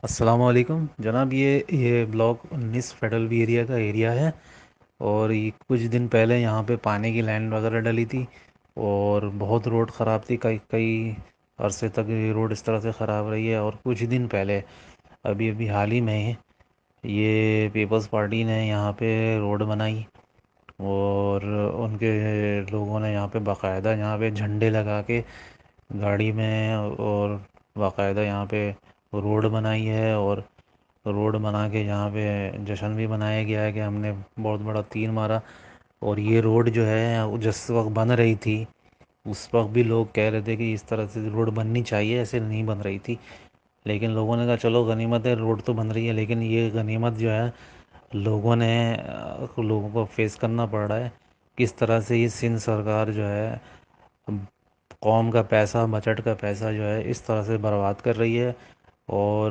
السلام علیکم جناب، یہ بلاک 19 فیڈرل وی ایریا کا ایریا ہے۔ اور یہ کچھ دن پہلے یہاں پہ پانی کی لائن وغیرہ ڈلی تھی، اور بہت روڈ خراب تھی، کئی کئی عرصے تک یہ روڈ اس طرح سے خراب رہی ہے۔ اور کچھ دن پہلے ابھی حال ہی میں یہ پیپلز پارٹی نے یہاں پہ روڈ بنائی، اور ان کے لوگوں نے یہاں پہ باقاعدہ یہاں پہ جھنڈے لگا کے گاڑی میں، اور باقاعدہ یہاں پہ روڈ بنائی ہے، اور روڈ بنا کے یہاں پہ جشن بھی منایا گیا ہے کہ ہم نے بہت بڑا تیر مارا۔ اور یہ روڈ جو ہے جس وقت بن رہی تھی اس وقت بھی لوگ کہہ رہے تھے کہ اس طرح سے روڈ بننی چاہیے، ایسے نہیں بن رہی تھی، لیکن لوگوں نے کہا چلو غنیمت ہے، روڈ تو بن رہی ہے، لیکن یہ غنیمت جو ہے لوگوں کو فیس کرنا پڑ رہا ہے۔ کس طرح سے یہ سندھ سرکار جو ہے قوم کا پیسہ، بجٹ کا پیسہ جو ہے اس طرح سے برباد کر رہی ہے۔ اور